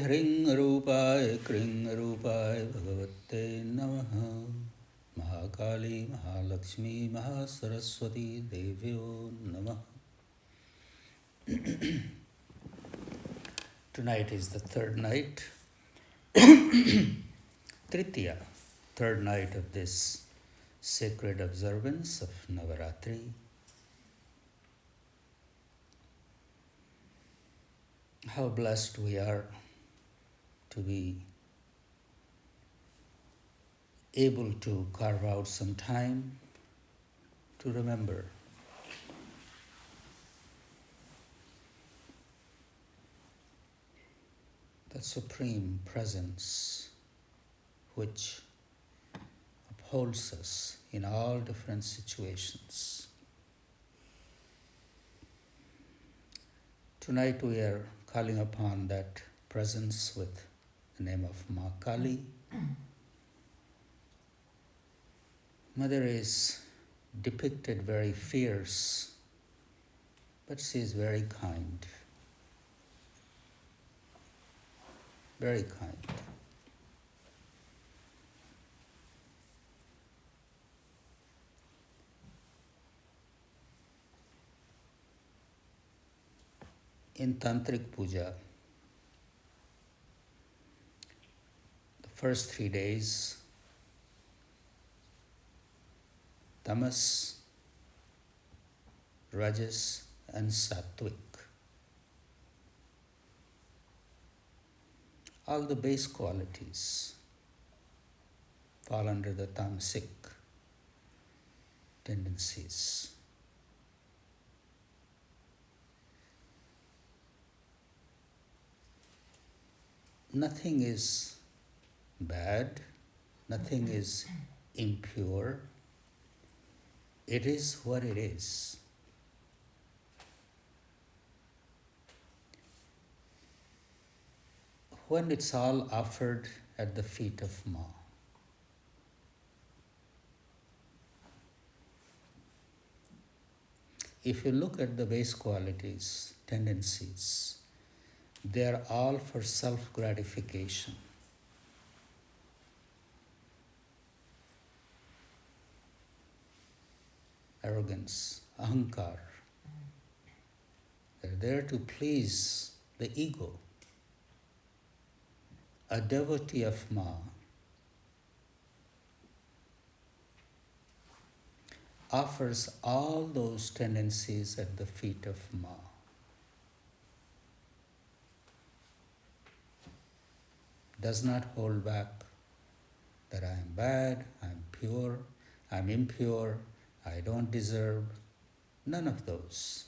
ह्रीं रूपाय क्रीं रूपाय भगवते नमः। महाकाली महालक्ष्मी महासरस्वती देव्यो नमः। Tonight is the third night, Tritiya, third night of this sacred observance of Navaratri. How blessed we are to be able to carve out some time to remember the Supreme Presence which upholds us in all different situations. Tonight we are calling upon that presence with the name of Ma Kali. Mother is depicted very fierce, but she is very kind. Very kind. In Tantric Puja, the first 3 days, Tamas, Rajas, and Sattvic, all the base qualities fall under the tamasic tendencies. Nothing is bad, nothing is impure. It is what it is. When it's all offered at the feet of Ma, if you look at the base qualities, tendencies, they are all for self-gratification. Arrogance, ahankar. They're there to please the ego. A devotee of Ma offers all those tendencies at the feet of Ma. Does not hold back that I am bad, I am pure, I am impure, I don't deserve. None of those.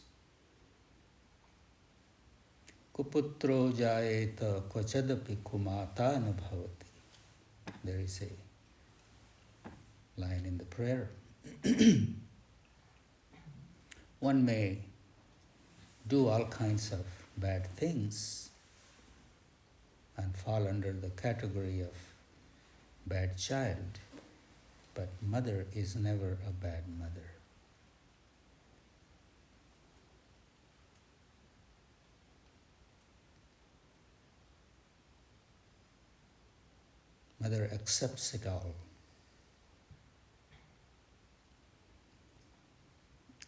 Kuputro jayeta kvachadapi kumata na bhavati. There is a line in the prayer. One may do all kinds of bad things and fall under the category of bad child, but mother is never a bad mother. Mother accepts it all.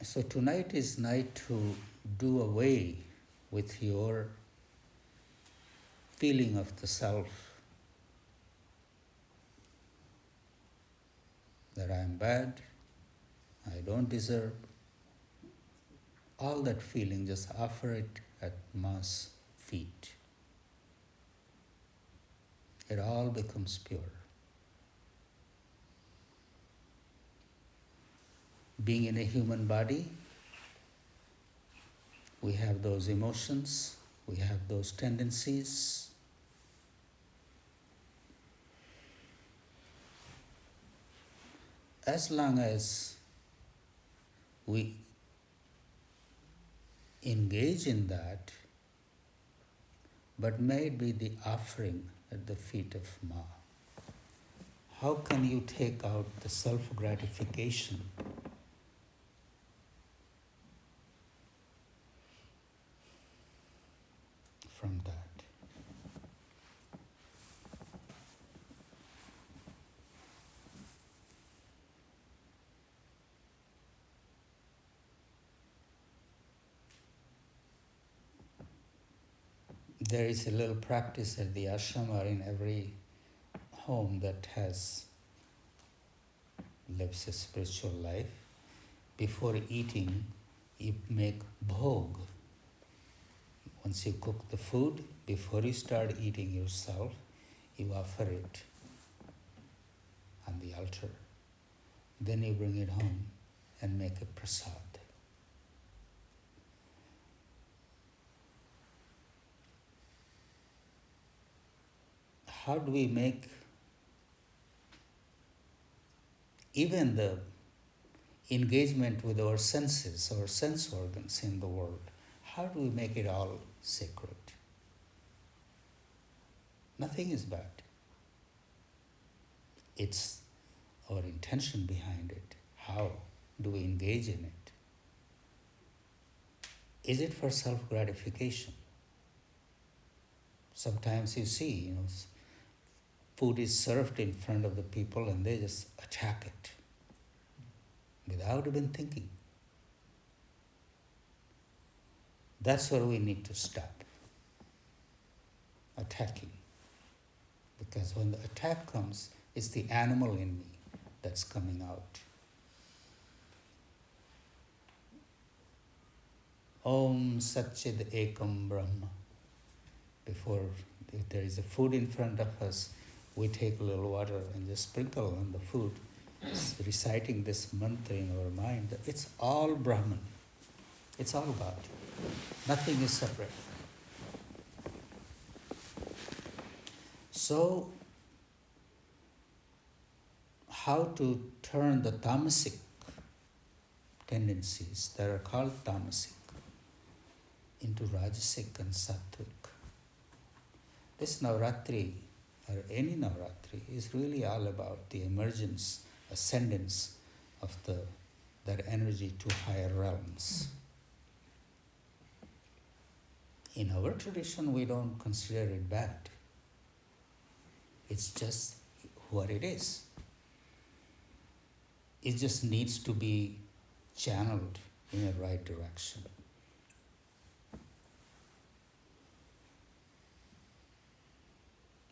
So tonight is night to do away with your feeling of the self, that I am bad, I don't deserve. All that feeling, just offer it at Ma's feet. It all becomes pure. Being in a human body, we have those emotions, we have those tendencies. As long as we engage in that, but may it be the offering at the feet of Ma. How can you take out the self-gratification from that? There is a little practice at the ashram or in every home that lives a spiritual life. Before eating, you make bhog. Once you cook the food, before you start eating yourself, you offer it on the altar. Then you bring it home and make a prasad. How do we make even the engagement with our senses, our sense organs in the world, how do we make it all sacred? Nothing is bad. It's our intention behind it. How do we engage in it? Is it for self-gratification? Sometimes you see, food is served in front of the people and they just attack it without even thinking. That's where we need to stop attacking. Because when the attack comes, it's the animal in me that's coming out. Om Satchid Ekam Brahma. Before, if there is a food in front of us, we take a little water and just sprinkle on the food, reciting this mantra in our mind. It's all Brahman. It's all God. Nothing is separate. So, how to turn the tamasic tendencies that are called tamasic into rajasic and sattvic? This Navaratri, or any Navaratri, is really all about the emergence, ascendance of that energy to higher realms. In our tradition, we don't consider it bad. It's just what it is. It just needs to be channeled in the right direction.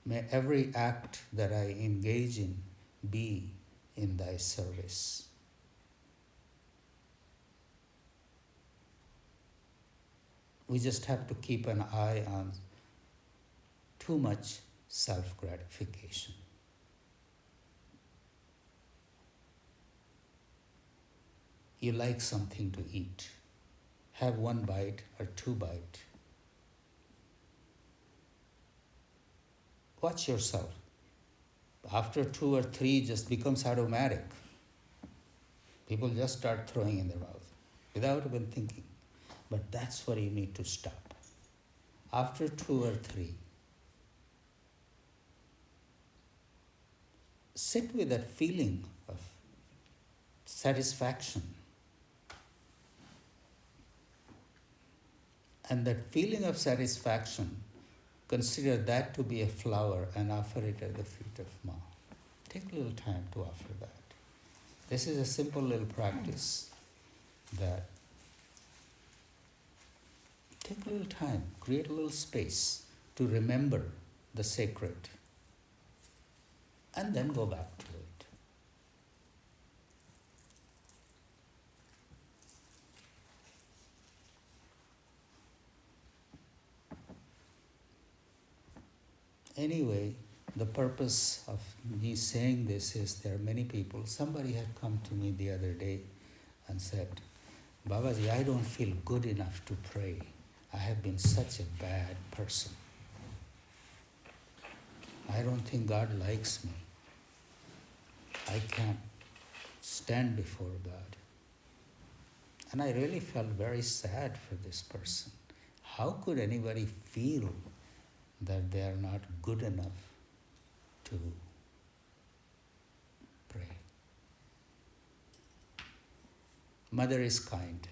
May every act that I engage in be in thy service. We just have to keep an eye on too much self-gratification. You like something to eat. Have one bite or two bites. Watch yourself. After 2 or 3, it just becomes automatic. People just start throwing in their mouth without even thinking. But that's where you need to stop. After 2 or 3, sit with that feeling of satisfaction. And that feeling of satisfaction, consider that to be a flower and offer it at the feet of Ma. Take a little time to offer that. This is a simple little practice that take a little time, create a little space to remember the sacred, and then go back to it. Anyway, the purpose of me saying this is there are many people. Somebody had come to me the other day and said, Babaji, I don't feel good enough to pray. I have been such a bad person. I don't think God likes me. I can't stand before God. And I really felt very sad for this person. How could anybody feel that they are not good enough to pray? Mother is kind.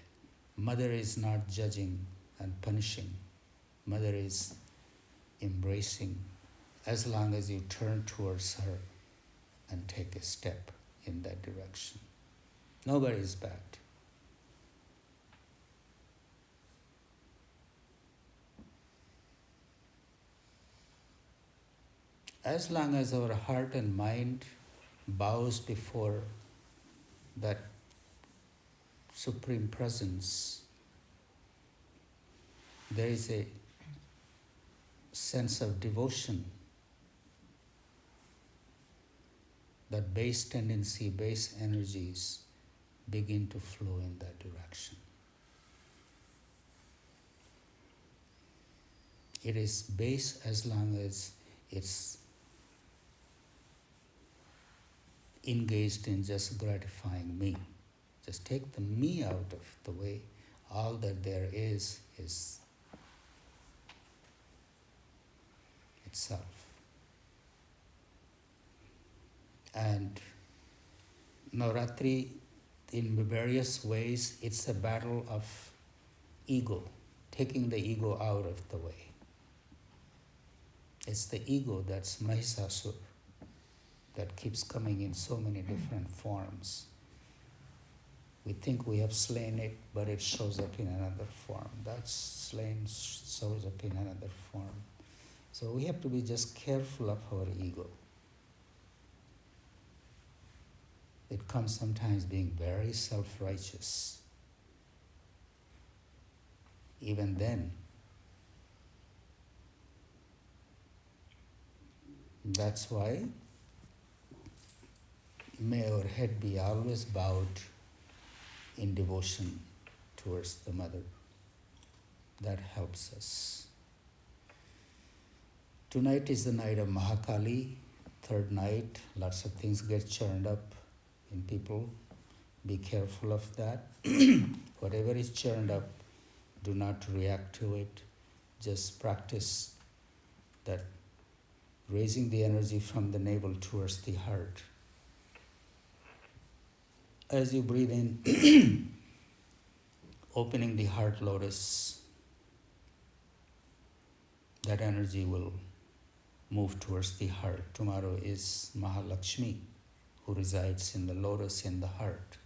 Mother is not judging and punishing. Mother is embracing as long as you turn towards her and take a step in that direction. Nobody is bad. as long as our heart and mind bows before that Supreme Presence, there is a sense of devotion, that base tendency, base energies begin to flow in that direction. It is base as long as it's engaged in just gratifying me. Just take the me out of the way. All that there is itself. And Navaratri, in various ways, it's a battle of ego, taking the ego out of the way. It's the ego that's Mahisasur, that keeps coming in so many different forms. We think we have slain it, but it shows up in another form. That's slain shows up in another form. So we have to be just careful of our ego. It comes sometimes being very self-righteous. Even then, that's why may our head be always bowed in devotion towards the Mother. That helps us. Tonight is the night of Mahakali, third night. Lots of things get churned up in people. Be careful of that. Whatever is churned up, do not react to it. Just practice that, raising the energy from the navel towards the heart. As you breathe in, opening the heart lotus, that energy will move towards the heart. Tomorrow is Mahalakshmi, who resides in the lotus in the heart.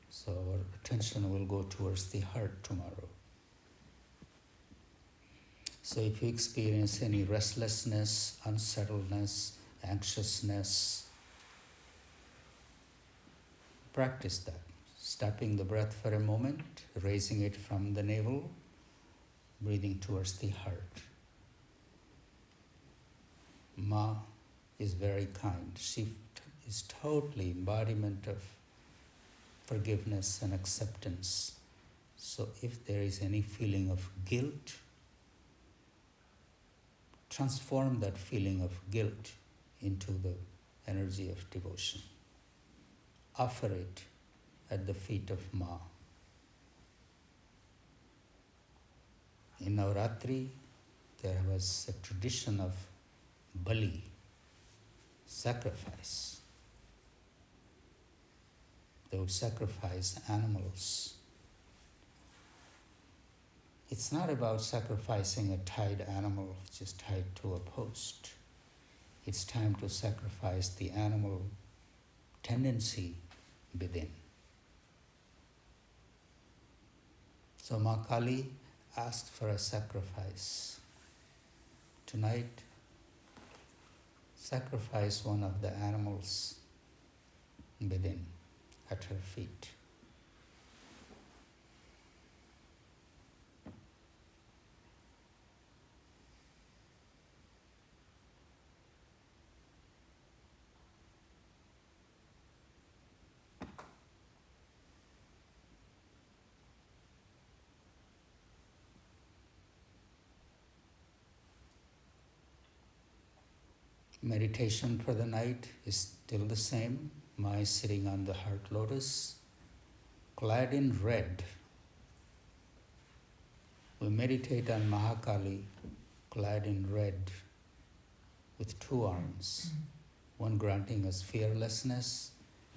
So our attention will go towards the heart tomorrow. So if you experience any restlessness, unsettledness, anxiousness, practice that. Stopping the breath for a moment, raising it from the navel, breathing towards the heart. Ma is very kind. She is totally embodiment of forgiveness and acceptance. So if there is any feeling of guilt, transform that feeling of guilt into the energy of devotion. Offer it at the feet of Ma. In Navaratri, there was a tradition of bali, sacrifice. They would sacrifice animals. It's not about sacrificing a tied animal just tied to a post. It's time to sacrifice the animal tendency within. So Ma Kali asked for a sacrifice. Tonight, sacrifice one of the animals within at her feet. Meditation for the night is still the same. Ma is sitting on the heart lotus, clad in red. We meditate on Mahakali, clad in red, with two arms, one granting us fearlessness,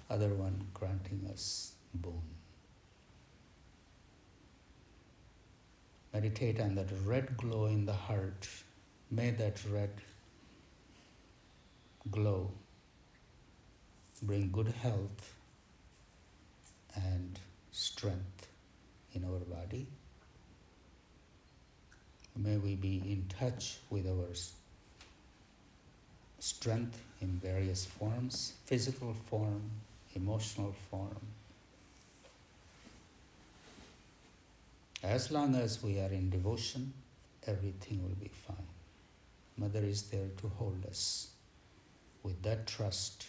other one granting us boon. Meditate on that red glow in the heart. May that red glow bring good health and strength in our body. May we be in touch with our strength in various forms, physical form, emotional form. As long as we are in devotion, everything will be fine. Mother is there to hold us. With that trust,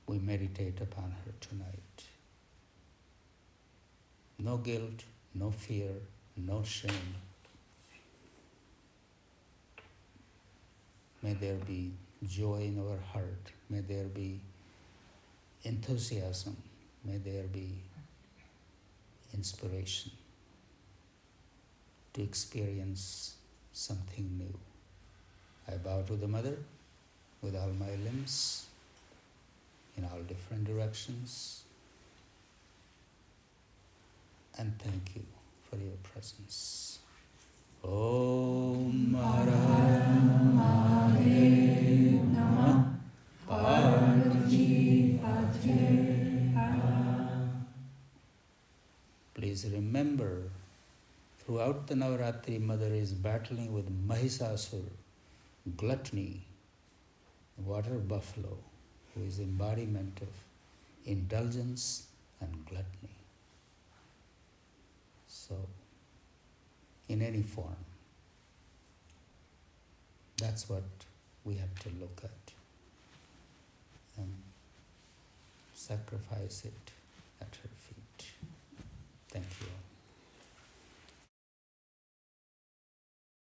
we meditate upon her tonight. No guilt, no fear, no shame. May there be joy in our heart. May there be enthusiasm. May there be inspiration to experience something new. I bow to the Mother with all my limbs in all different directions, and thank you for your presence. Om Hara Mahadev Namah Parvati Padre Hara. Please remember, throughout the Navaratri, Mother is battling with Mahisasur, gluttony, water buffalo, who is embodiment of indulgence and gluttony. So, in any form, that's what we have to look at and sacrifice it at her feet. Thank you all.